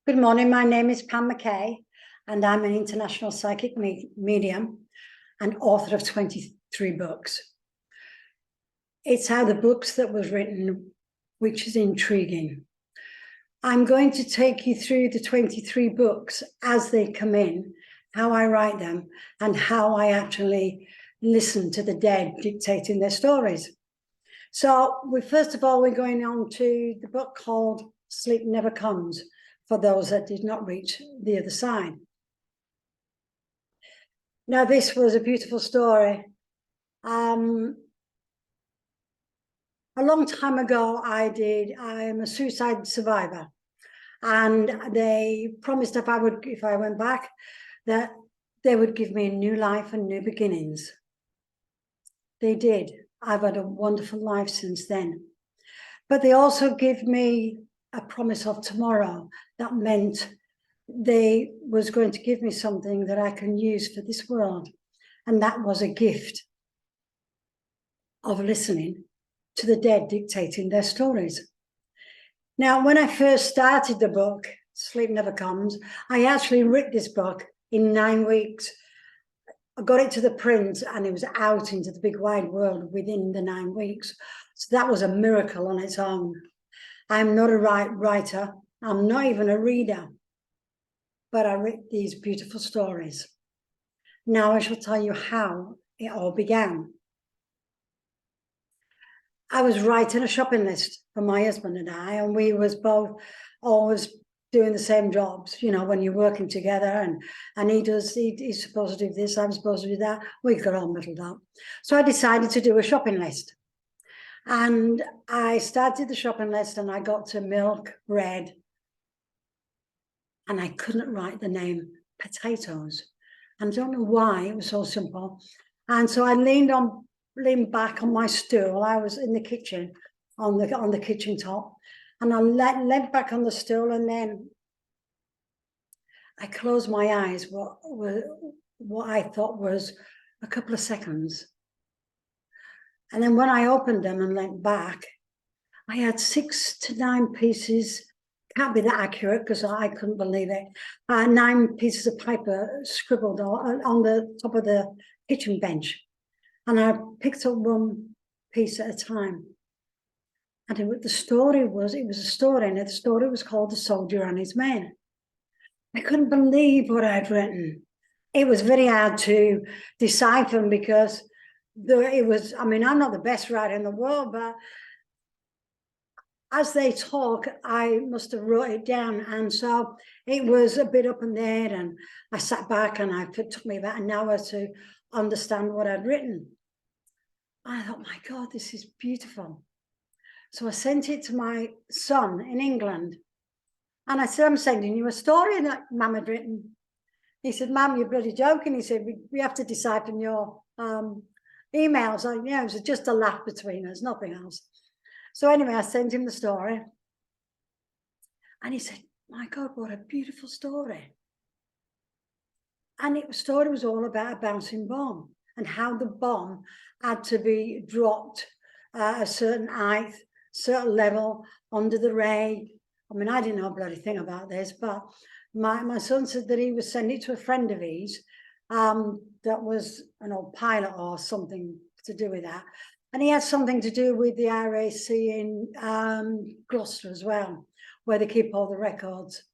Good morning, my name is Pam McCagh, and I'm an international psychic medium and author of 23 books. It's how the books that was written, which is intriguing. I'm going to take you through the 23 books as they come in, how I write them, and how I actually listen to the dead dictating their stories. So first of all, we're going on to the book called Sleep Never Comes, for those that did not reach the other side. Now, this was a beautiful story. A long time ago, I'm a suicide survivor, and they promised if I went back, that they would give me a new life and new beginnings. They did. I've had a wonderful life since then. But they also gave me a promise of tomorrow. That meant they was going to give me something that I can use for this world. And that was a gift of listening to the dead dictating their stories. Now, when I first started the book, Sleep Never Comes, I actually wrote this book in 9 weeks. I got it to the print and it was out into the big wide world within the 9 weeks. So that was a miracle on its own. I'm not a writer. I'm not even a reader, but I wrote these beautiful stories. Now I shall tell you how it all began. I was writing a shopping list for my husband and we was both always doing the same jobs, you know, when you're working together and he's supposed to do this, I'm supposed to do that. We got all muddled up. So I decided to do a shopping list. And I started the shopping list and I got to milk, bread, and I couldn't write the name potatoes. And I don't know why, it was so simple. And so I leaned back on my stool. I was in the kitchen, on the kitchen top, and I leant back on the stool, and then I closed my eyes, what I thought was a couple of seconds. And then when I opened them and leant back, I had 6 to 9 pieces, can't be that accurate because I couldn't believe it, 9 pieces of paper scribbled on the top of the kitchen bench. And I picked up one piece at a time. And it was a story, and the story was called The Soldier and His Men. I couldn't believe what I'd written. It was very hard to decipher because I'm not the best writer in the world, but as they talk, I must have wrote it down. And so it was a bit up in there, and I sat back and it took me about an hour to understand what I'd written. I thought, my God, this is beautiful. So I sent it to my son in England. And I said, I'm sending you a story that Mum had written. He said, Mum, you're bloody joking. He said, we have to decipher your emails. It was just a laugh between us, nothing else. So anyway, I sent him the story. And he said, my God, what a beautiful story. And the story was all about a bouncing bomb and how the bomb had to be dropped at a certain height, certain level, under the ray. I didn't know a bloody thing about this, but my son said that he would send it to a friend of his that was an old pilot or something to do with that. And he had something to do with the RAC in Gloucester as well, where they keep all the records.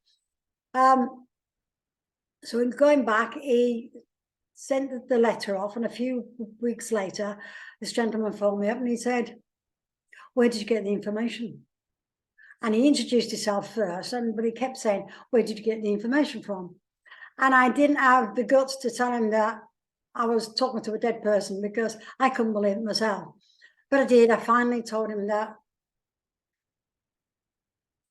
So in going back, he sent the letter off, and a few weeks later, this gentleman phoned me up and he said, where did you get the information? And he introduced himself first, but he kept saying, where did you get the information from? And I didn't have the guts to tell him that I was talking to a dead person because I couldn't believe it myself. But I did. I finally told him that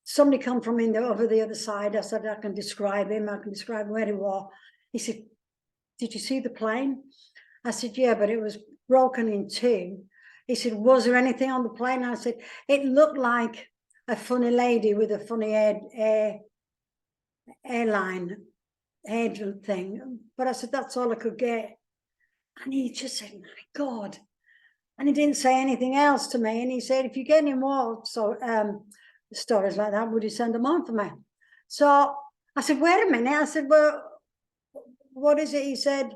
somebody come from over the other side. I said, I can describe him. I can describe where he was. He said, did you see the plane? I said, yeah, but it was broken in 2. He said, was there anything on the plane? I said, it looked like a funny lady with a funny airline head thing. But I said, that's all I could get. And he just said, my God. And he didn't say anything else to me. And he said, if you get any more stories like that, would you send them on for me? So I said, wait a minute. I said, well, what is it? He said,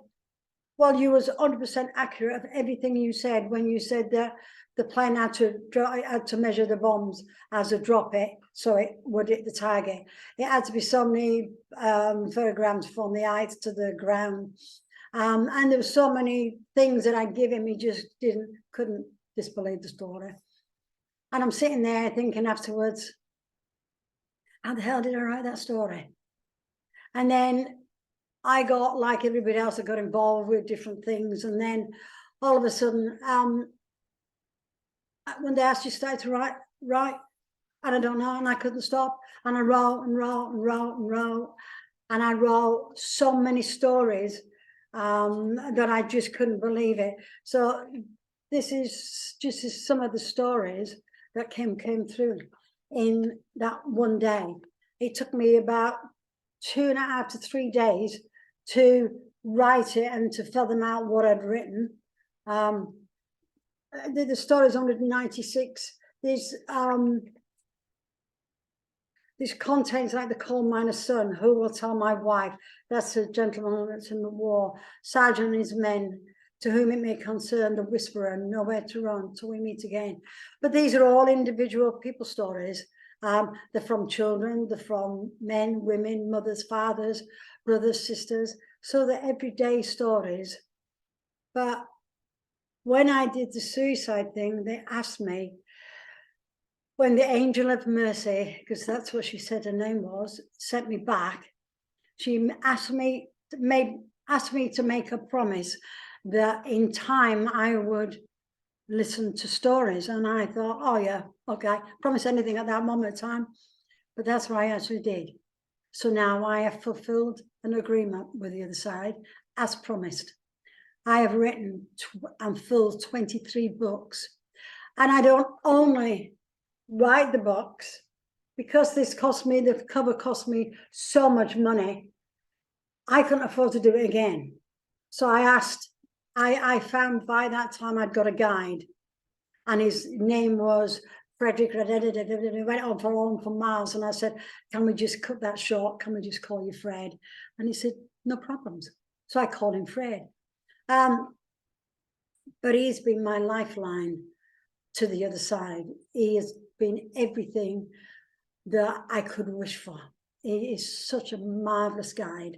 well, you was 100% accurate of everything you said when you said that the plane had to measure the bombs as a drop it, so it would hit the target. It had to be so many kilograms from the height to the ground. And there were so many things that I'd give him, he just couldn't disbelieve the story. And I'm sitting there thinking afterwards, how the hell did I write that story? And then I got, like everybody else, I got involved with different things. And then all of a sudden, one day I just started to write, and I don't know, and I couldn't stop. And I wrote and wrote and wrote and wrote. And I wrote so many stories that I just couldn't believe it. So this is just some of the stories that came through in that one day. It took me about 2.5 to 3 days to write it and to fill them out what I'd written. The story's 196. This contains like the coal miner's son, who will tell my wife. That's a gentleman that's in the war. Sergeant and his men, to whom it may concern, the whisperer, nowhere to run till we meet again. But these are all individual people stories. They're from children, they're from men, women, mothers, fathers, brothers, sisters. So they're everyday stories. But when I did the suicide thing, they asked me, when the angel of mercy, because that's what she said her name was, sent me back, she asked me to make a promise that in time I would listen to stories. And I thought, oh yeah, okay, promise anything at that moment of time. But that's what I actually did. So now I have fulfilled an agreement with the other side, as promised. I have written and filled 23 books. And I don't only write the books, because this cost me, the cover cost me so much money, I couldn't afford to do it again. So I found by that time I'd got a guide, and his name was Frederick. He went on for miles, and I said, can we just cut that short? Can we just call you Fred? And he said, no problems. So I called him Fred. But he's been my lifeline to the other side. He has been everything that I could wish for. He is such a marvelous guide.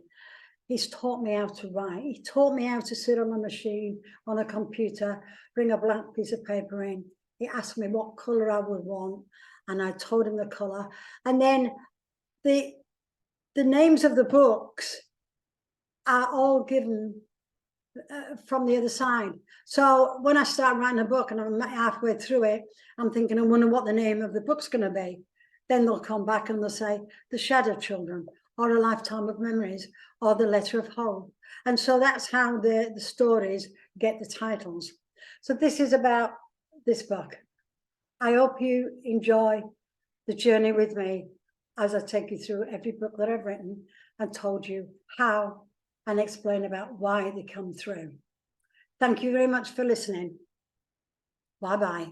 He's taught me how to write. He taught me how to sit on a machine, on a computer, bring a blank piece of paper in. He asked me what color I would want, and I told him the color. And then the names of the books are all given from the other side. So when I start writing a book and I'm halfway through it, I'm thinking, I wonder what the name of the book's going to be. Then they'll come back and they'll say, The Shadow Children, or A Lifetime of Memories, or The Letter of Hope. And so that's how the stories get the titles. So this is about this book. I hope you enjoy the journey with me as I take you through every book that I've written and told you how and explain about why they come through. Thank you very much for listening. Bye-bye.